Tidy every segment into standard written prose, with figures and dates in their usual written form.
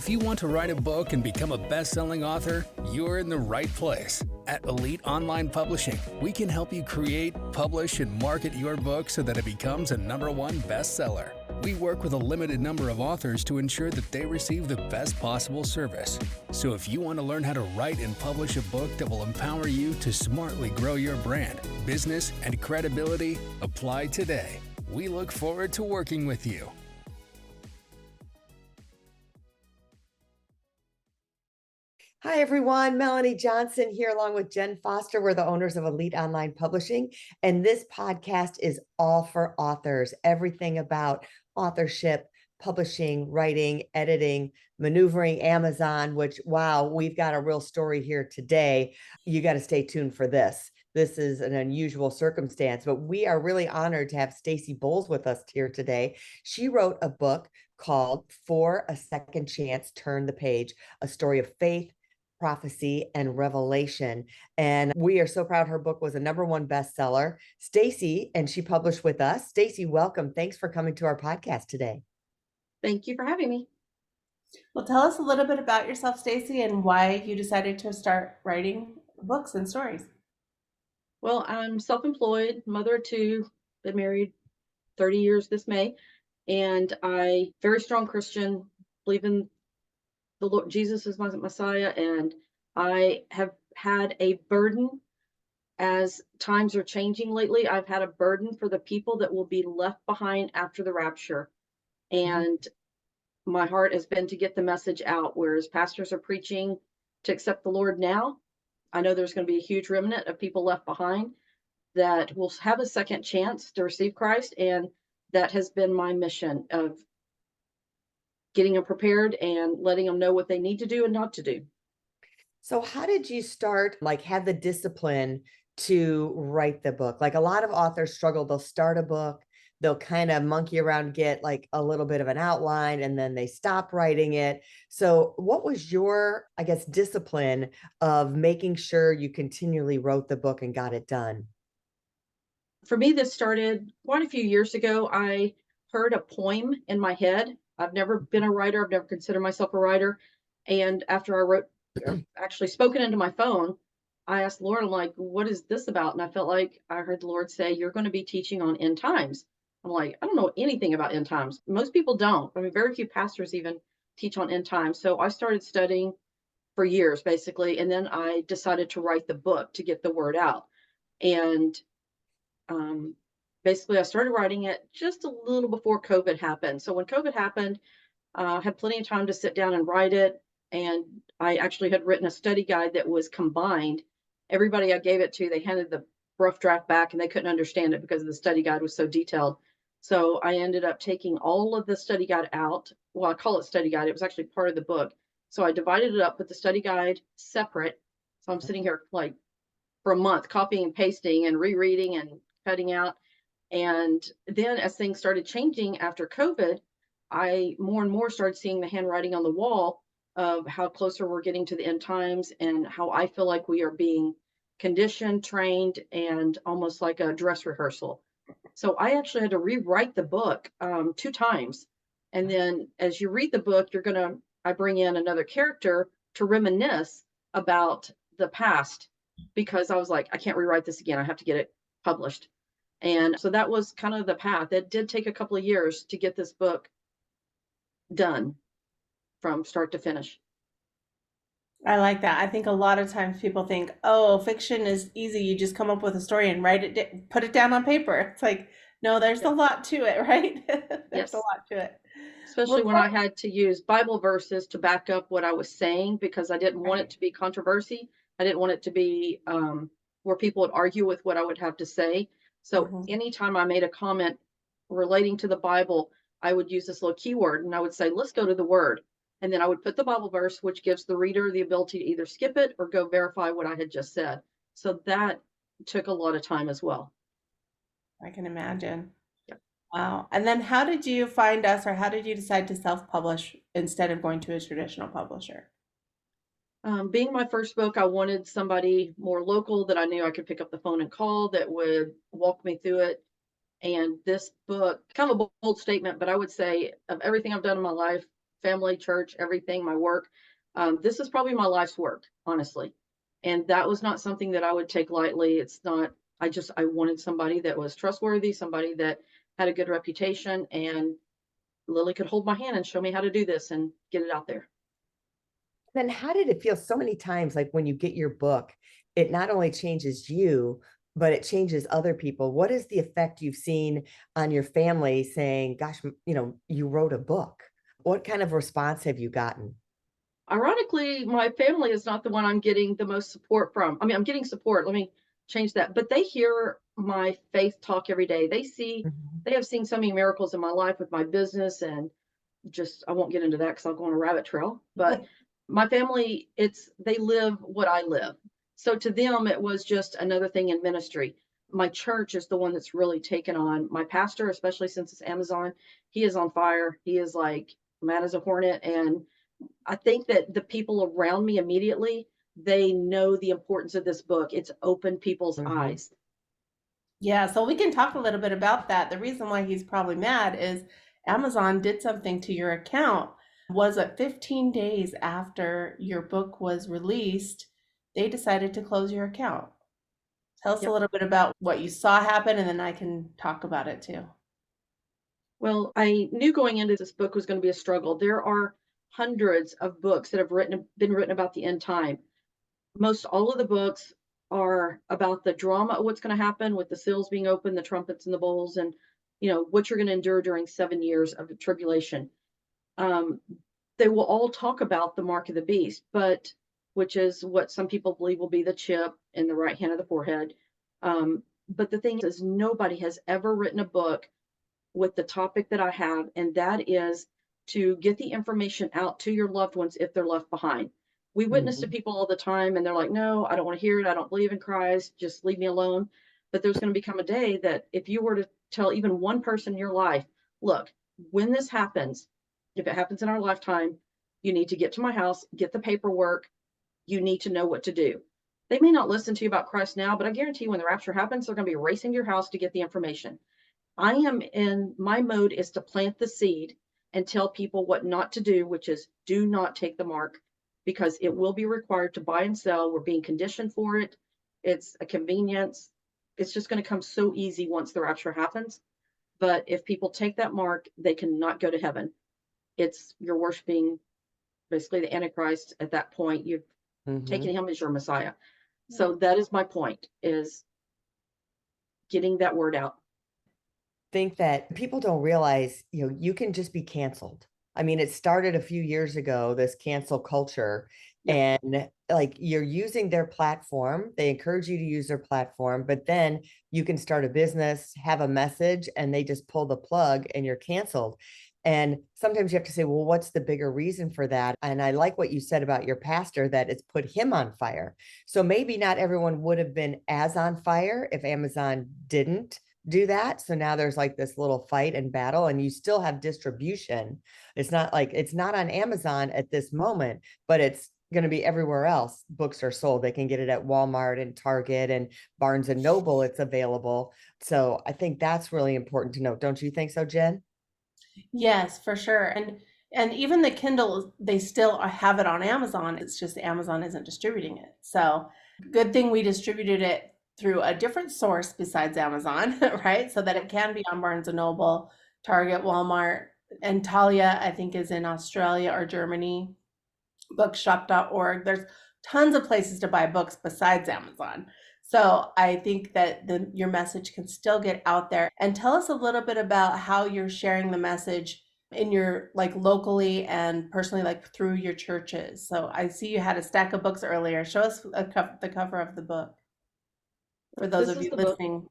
If you want to write a book and become a best-selling author, you're in the right place. At Elite Online Publishing, we can help you create, publish, and market your book so that it becomes a #1 bestseller. We work with a limited number of authors to ensure that they receive the best possible service. So if you want to learn how to write and publish a book that will empower you to smartly grow your brand, business, and credibility, apply today. We look forward to working with you. Hi, everyone. Melanie Johnson here along with Jenn Foster. We're the owners of Elite Online Publishing, and this podcast is all for authors. Everything about authorship, publishing, writing, editing, maneuvering Amazon, which, wow, we've got a real story here today. You got to stay tuned for this. This is an unusual circumstance, but we are really honored to have Stacie Bowles with us here today. She wrote a book called For a Second Chance, Turn the Page, a story of faith, prophecy, and revelation. And we are so proud her book was a #1 bestseller. Stacie, and she published with us. Stacie, welcome. Thanks for coming to our podcast today. Thank you for having me. Well, tell us a little bit about yourself, Stacie, and why you decided to start writing books and stories. Well, I'm self-employed, mother of 2, been married 30 years this May, and I very strong Christian, believe in the Lord Jesus is my Messiah, and I have had a burden as times are changing lately. I've had a burden for the people that will be left behind after the rapture. And my heart has been to get the message out, whereas pastors are preaching to accept the Lord now. I know there's going to be a huge remnant of people left behind that will have a second chance to receive Christ. And that has been my mission of getting them prepared and letting them know what they need to do and not to do. So how did you start, have the discipline to write the book? Like a lot of authors struggle. They'll start a book, they'll kind of monkey around, get like a little bit of an outline, and then they stop writing it. So what was your, discipline of making sure you continually wrote the book and got it done? For me, this started quite a few years ago. I heard a poem in my head. I've never been a writer. I've never considered myself a writer. And after I wrote, actually spoken into my phone, I asked the Lord, I'm like, what is this about? And I felt like I heard the Lord say, you're going to be teaching on end times. I'm like, I don't know anything about end times. Most people don't. I mean, very few pastors even teach on end times. So I started studying for years, basically. And then I decided to write the book to get the word out. And basically, I started writing it just a little before COVID happened. So when COVID happened, I had plenty of time to sit down and write it. And I actually had written a study guide that was combined. Everybody I gave it to, they handed the rough draft back and they couldn't understand it because the study guide was so detailed. So I ended up taking all of the study guide out. Well, I call it study guide. It was actually part of the book. So I divided it up, put the study guide separate. So I'm sitting here like for a month, copying and pasting and rereading and cutting out. And then as things started changing after COVID, I more and more started seeing the handwriting on the wall of how closer we're getting to the end times and how I feel like we are being conditioned, trained, and almost like a dress rehearsal. So I actually had to rewrite the book 2 times. And then as you read the book, I bring in another character to reminisce about the past because I was like, I can't rewrite this again. I have to get it published. And so that was kind of the path. It did take a couple of years to get this book done from start to finish. I like that. I think a lot of times people think, oh, fiction is easy. You just come up with a story and write it, put it down on paper. It's like, no, there's a lot to it, right? There's a lot to it. Especially when I had to use Bible verses to back up what I was saying because I didn't want it to be controversy. I didn't want it to be where people would argue with what I would have to say. So anytime I made a comment relating to the Bible, I would use this little keyword and I would say, let's go to the word. And then I would put the Bible verse, which gives the reader the ability to either skip it or go verify what I had just said. So that took a lot of time as well. I can imagine. Yep. Wow. And then how did you find us, or how did you decide to self-publish instead of going to a traditional publisher? Being my first book, I wanted somebody more local that I knew I could pick up the phone and call that would walk me through it. And this book, kind of a bold statement, but I would say of everything I've done in my life, family, church, everything, my work. This is probably my life's work, honestly. And that was not something that I would take lightly. It's not, I wanted somebody that was trustworthy, somebody that had a good reputation, and Lily could hold my hand and show me how to do this and get it out there. Then how did it feel so many times, like when you get your book, it not only changes you, but it changes other people? What is the effect you've seen on your family saying, gosh, you wrote a book? What kind of response have you gotten? Ironically, my family is not the one I'm getting the most support from. I mean, I'm getting support. Let me change that. But they hear my faith talk every day. Mhm. They have seen so many miracles in my life with my business, and just, I won't get into that because I'll go on a rabbit trail. But my family, they live what I live. So to them, it was just another thing in ministry. My church is the one that's really taken on. My pastor, especially since it's Amazon, he is on fire. He is like mad as a hornet. And I think that the people around me immediately, they know the importance of this book. It's opened people's Mhm. eyes. Yeah, so we can talk a little bit about that. The reason why he's probably mad is Amazon did something to your account. Was it 15 days after your book was released, they decided to close your account? Tell us a Yep. little bit about what you saw happen, and then I can talk about it too. Well, I knew going into this book was going to be a struggle. There are hundreds of books that have been written about the end time. Most all of the books are about the drama of what's going to happen with the seals being open, the trumpets and the bowls, and what you're going to endure during 7 years of the tribulation. Um, they will all talk about the mark of the beast, but which is what some people believe will be the chip in the right hand of the forehead. But the thing is, nobody has ever written a book with the topic that I have, and that is to get the information out to your loved ones if they're left behind. We witness to Mhm. people all the time, and they're like, no, I don't want to hear it. I don't believe in Christ. Just leave me alone. But there's going to become a day that if you were to tell even one person in your life, look, when this happens, if it happens in our lifetime, you need to get to my house, get the paperwork, you need to know what to do. They may not listen to you about Christ now, but I guarantee you when the rapture happens, they're going to be racing to your house to get the information. I am in my mode is to plant the seed and tell people what not to do, which is do not take the mark because it will be required to buy and sell. We're being conditioned for it. It's a convenience. It's just going to come so easy once the rapture happens. But if people take that mark, they cannot go to heaven. You're worshiping basically the Antichrist at that point. You've taken Mhm. him as your Messiah. So that is my point, is getting that word out. Think that people don't realize, you can just be canceled. I mean, it started a few years ago, this cancel culture, Yep. and like you're using their platform. They encourage you to use their platform, but then you can start a business, have a message, and they just pull the plug and you're canceled. And sometimes you have to say, well, what's the bigger reason for that? And I like what you said about your pastor, that it's put him on fire. So maybe not everyone would have been as on fire if Amazon didn't do that. So now there's like this little fight and battle, and you still have distribution. It's not like it's not on Amazon at this moment, but it's going to be everywhere else. Books are sold. They can get it at Walmart and Target and Barnes and Noble. It's available. So I think that's really important to note. Don't you think so, Jenn? Yes, for sure. And even the Kindle, they still have it on Amazon. It's just Amazon isn't distributing it. So good thing we distributed it through a different source besides Amazon, right? So that it can be on Barnes and Noble, Target, Walmart, and Talia, I think, is in Australia or Germany. Bookshop.org. There's tons of places to buy books besides Amazon. So I think that your message can still get out there. And tell us a little bit about how you're sharing the message in your, like, locally and personally, like through your churches. So I see you had a stack of books earlier. Show us the cover of the book for those This of is you the book. listening.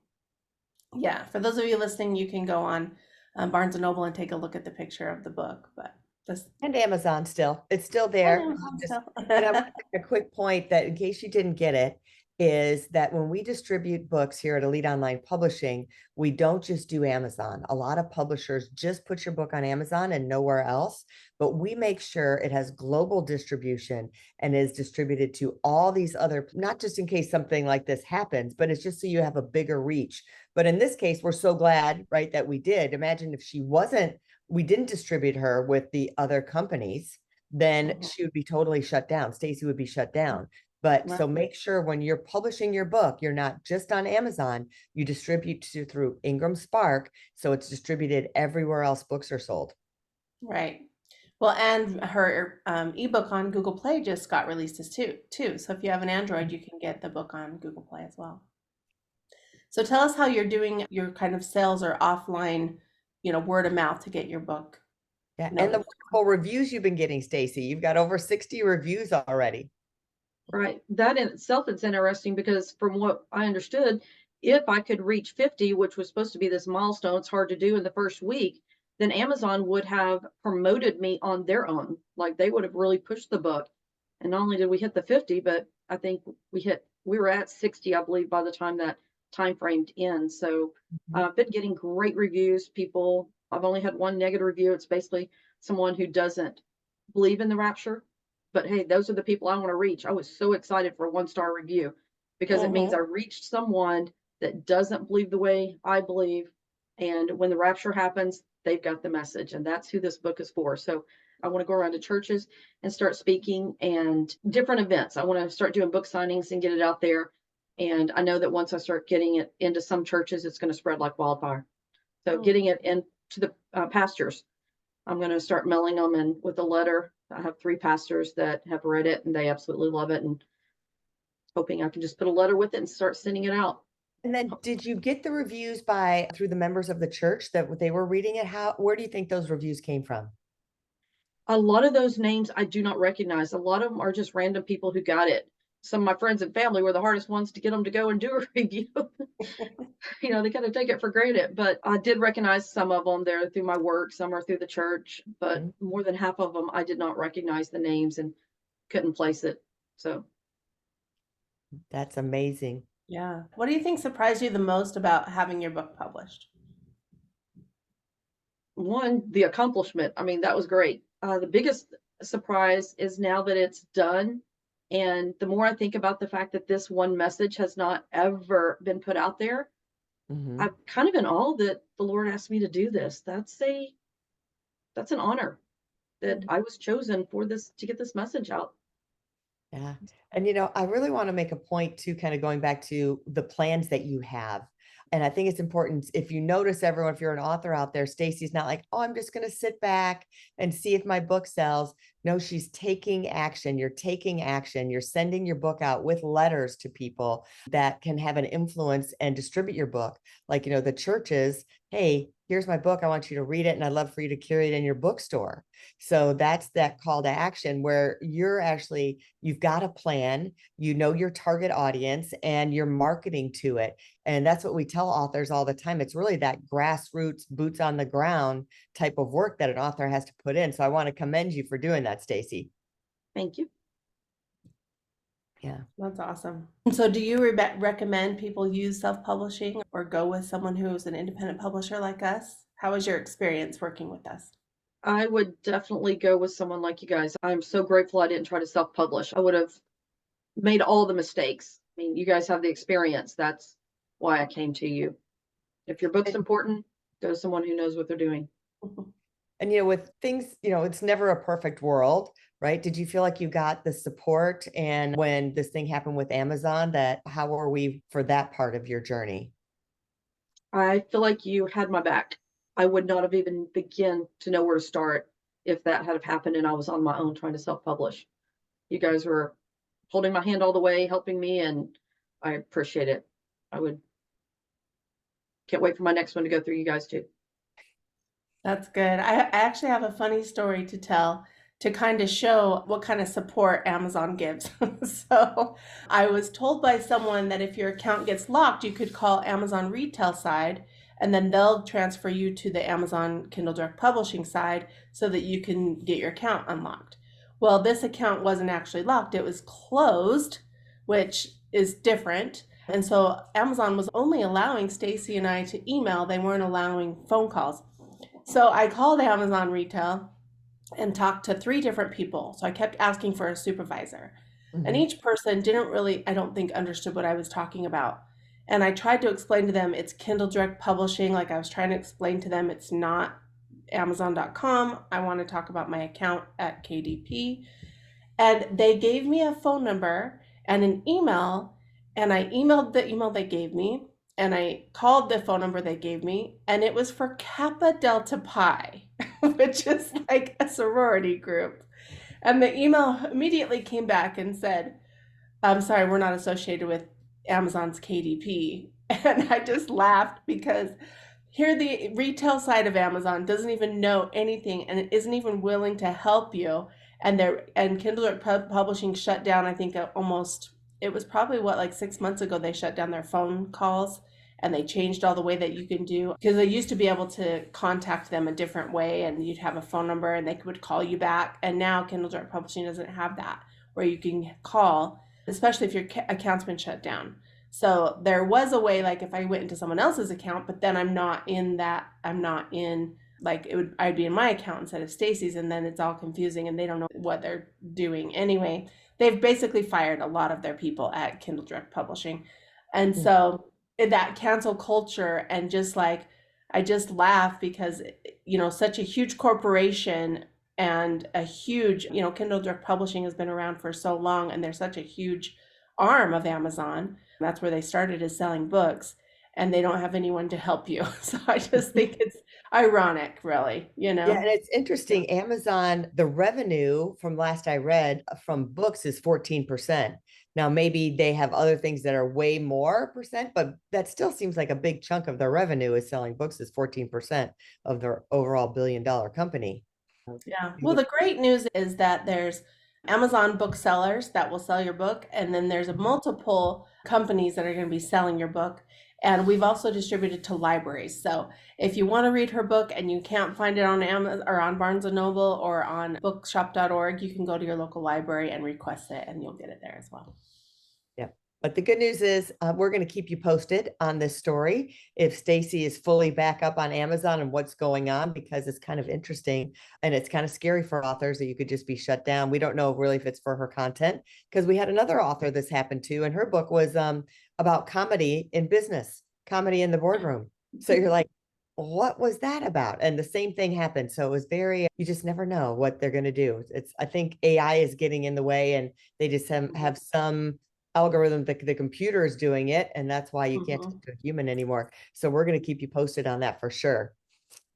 Yeah, for those of you listening, you can go on Barnes and Noble and take a look at the picture of the book. But this And Amazon still, it's still and there. Amazon Just, stuff. and I want to make a quick point that in case you didn't get it, is that when we distribute books here at Elite Online Publishing, we don't just do Amazon. A lot of publishers just put your book on Amazon and nowhere else, but we make sure it has global distribution and is distributed to all these other, not just in case something like this happens, but it's just so you have a bigger reach. But in this case, we're so glad, right, that we did. Imagine if she wasn't we didn't distribute her with the other companies, then Mhm. she would be totally shut down. Stacie would be shut down. But so Right. make sure when you're publishing your book, you're not just on Amazon, you distribute through Ingram Spark. So it's distributed everywhere else books are sold. Right. Well, and her ebook on Google Play just got released as too. So if you have an Android, you can get the book on Google Play as well. So tell us how you're doing your kind of sales or offline, word of mouth to get your book Yeah. And the noticed. wonderful reviews you've been getting, Stacie. You've got over 60 reviews already. Right. That in itself is interesting because from what I understood, if I could reach 50, which was supposed to be this milestone, it's hard to do in the first week, then Amazon would have promoted me on their own. Like they would have really pushed the book. And not only did we hit the 50, but I think we were at 60, I believe, by the time that time frame ends. So I've been getting great reviews. I've only had one negative review. It's basically someone who doesn't believe in the rapture. But hey, those are the people I want to reach. I was so excited for a 1-star review because it means I reached someone that doesn't believe the way I believe. And when the rapture happens, they've got the message. And that's who this book is for. So I want to go around to churches and start speaking and different events. I want to start doing book signings and get it out there. And I know that once I start getting it into some churches, it's going to spread like wildfire. So getting it into the pastors, I'm going to start mailing them in with a letter. I have 3 pastors that have read it and they absolutely love it, and hoping I can just put a letter with it and start sending it out. And then did you get the reviews through the members of the church that they were reading it? Where do you think those reviews came from? A lot of those names I do not recognize. A lot of them are just random people who got it. Some of my friends and family were the hardest ones to get them to go and do a review. They kind of take it for granted, but I did recognize some of them. They're through my work, some are through the church, but more than half of them, I did not recognize the names and couldn't place it. So That's amazing. Yeah. What do you think surprised you the most about having your book published? one, the accomplishment. I mean, that was great. The biggest surprise is now that it's done. And the more I think about the fact that this one message has not ever been put out there, I'm kind of in awe that the Lord asked me to do this. That's an honor that I was chosen for this, to get this message out. Yeah. And I really want to make a point too, kind of going back to the plans that you have. And I think it's important if you notice, everyone, if you're an author out there, Stacie's not like, oh, I'm just going to sit back and see if my book sells. No, she's taking action. You're taking action. You're sending your book out with letters to people that can have an influence and distribute your book. Like, the churches, hey, here's my book. I want you to read it. And I'd love for you to carry it in your bookstore. So that's that call to action where you've got a plan, your target audience, and you're marketing to it. And that's what we tell authors all the time. It's really that grassroots, boots on the ground type of work that an author has to put in. So I want to commend you for doing that, Stacie. Thank you. Yeah, that's awesome. So do you recommend people use self-publishing or go with someone who is an independent publisher like us? How was your experience working with us? I would definitely go with someone like you guys. I'm so grateful I didn't try to self-publish. I would have made all the mistakes. I mean, you guys have the experience. That's why I came to you. If your book's important, go to someone who knows what they're doing. And, with things, it's never a perfect world, right? Did you feel like you got the support? And when this thing happened with Amazon, how were we for that part of your journey? I feel like you had my back. I would not have even begun to know where to start if that had happened and I was on my own trying to self-publish. You guys were holding my hand all the way, helping me, and I appreciate it. Can't wait for my next one to go through you guys too. That's good. I actually have a funny story to tell to kind of show what kind of support Amazon gives. So I was told by someone that if your account gets locked, you could call Amazon retail side, and then they'll transfer you to the Amazon Kindle Direct Publishing side so that you can get your account unlocked. Well, this account wasn't actually locked. It was closed, which is different. And so Amazon was only allowing Stacie and I to email. They weren't allowing phone calls. So I called Amazon retail and talked to 3 different people. So I kept asking for a supervisor. And each person didn't really, I don't think, understood what I was talking about. And I tried to explain to them it's Kindle Direct Publishing. Like I was trying to explain to them it's not Amazon.com. I want to talk about my account at KDP. And they gave me a phone number and an email, and I emailed the email they gave me, and I called the phone number they gave me, and it was for Kappa Delta Pi, which is like a sorority group. And the email immediately came back and said, I'm sorry, we're not associated with Amazon's KDP. And I just laughed because here the retail side of Amazon doesn't even know anything and it isn't even willing to help you. And Kindle Publishing shut down, I think it was probably like 6 months ago, they shut down their phone calls and they changed all the way that you can do, because they used to be able to contact them a different way and you'd have a phone number and they would call you back. And now Kindle Direct Publishing doesn't have that, where you can call, especially if your account's been shut down. So there was a way, like if I went into someone else's account, but then I'd be in my account instead of Stacie's, and then it's all confusing and they don't know what they're doing. Anyway, they've basically fired a lot of their people at Kindle Direct Publishing. And so that cancel culture, and just like, I just laugh because, such a huge corporation and a huge, Kindle Direct Publishing has been around for so long, and they're such a huge arm of Amazon. That's where they started, is selling books, and they don't have anyone to help you. So I just think it's ironic, really, Yeah, and it's interesting. Amazon, the revenue from last I read from books is 14%. Now, maybe they have other things that are way more percent, but that still seems like a big chunk of their revenue is selling books, is 14% of their overall billion-dollar company. Yeah. Well, the great news is that there's Amazon booksellers that will sell your book, and then there's multiple companies that are going to be selling your book. And we've also distributed to libraries. So if you want to read her book and you can't find it on Amazon or on Barnes & Noble or on bookshop.org, you can go to your local library and request it, and you'll get it there as well. Yeah. But the good news is we're going to keep you posted on this story if Stacie is fully back up on Amazon and what's going on, because it's kind of interesting and it's kind of scary for authors that you could just be shut down. We don't know really if it's for her content, because we had another author this happened to, and her book was about comedy in business, comedy in the boardroom. So you're like, what was that about? And the same thing happened. So it was you just never know what they're going to do. I think AI is getting in the way, and they just have some algorithm that the computer is doing it, and that's why you can't talk to a human anymore. So we're going to keep you posted on that for sure.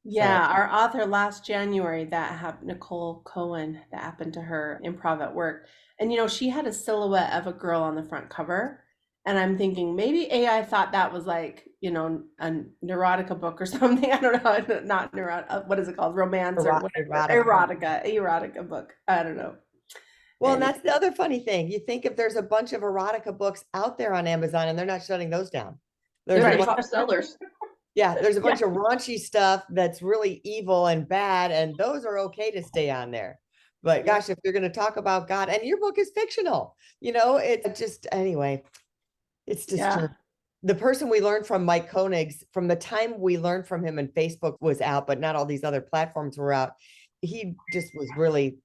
Yeah, our author last January, that happened, Nicole Cohen, that happened to her, Improv at Work. And she had a silhouette of a girl on the front cover, and I'm thinking maybe AI thought that was like, a neurotica book or something. I don't know, not neurotica, what is it called? Romance or whatever. Erotica book. I don't know. Well, and that's the other funny thing. You think if there's a bunch of erotica books out there on Amazon, and they're not shutting those down. They're top sellers. Yeah, there's a bunch of raunchy stuff that's really evil and bad, and those are okay to stay on there. But gosh, if you're going to talk about God, and your book is fictional, it's just, anyway, it's just true. The person we learned from, Mike Koenig's, from the time we learned from him and Facebook was out, but not all these other platforms were out, he just was really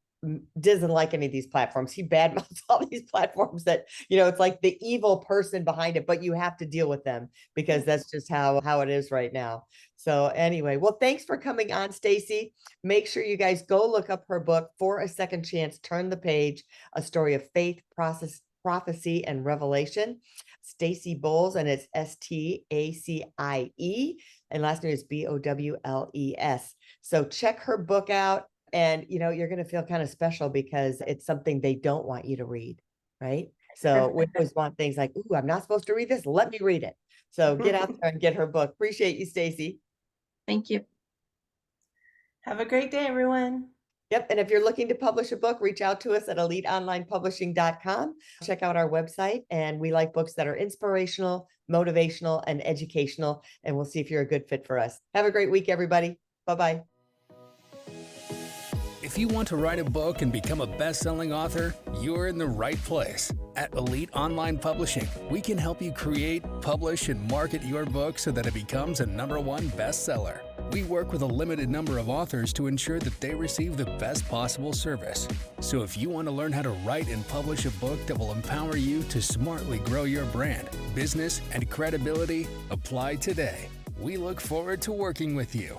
doesn't like any of these platforms. He badmouths all these platforms that, it's like the evil person behind it, but you have to deal with them because that's just how it is right now. So anyway, well, thanks for coming on, Stacie. Make sure you guys go look up her book, For a Second Chance, Turn the Page, A Story of Faith, Prophecy, and Revelation. Stacie Bowles, and it's Stacie, and last name is Bowles. So check her book out. And, you're going to feel kind of special because it's something they don't want you to read, right? So we always want things like, ooh, I'm not supposed to read this. Let me read it. So get out there and get her book. Appreciate you, Stacie. Thank you. Have a great day, everyone. Yep. And if you're looking to publish a book, reach out to us at eliteonlinepublishing.com. Check out our website. And we like books that are inspirational, motivational, and educational. And we'll see if you're a good fit for us. Have a great week, everybody. Bye-bye. If you want to write a book and become a best-selling author, you're in the right place. At Elite Online Publishing, we can help you create, publish, and market your book so that it becomes a #1 bestseller. We work with a limited number of authors to ensure that they receive the best possible service. So if you want to learn how to write and publish a book that will empower you to smartly grow your brand, business, and credibility, apply today. We look forward to working with you.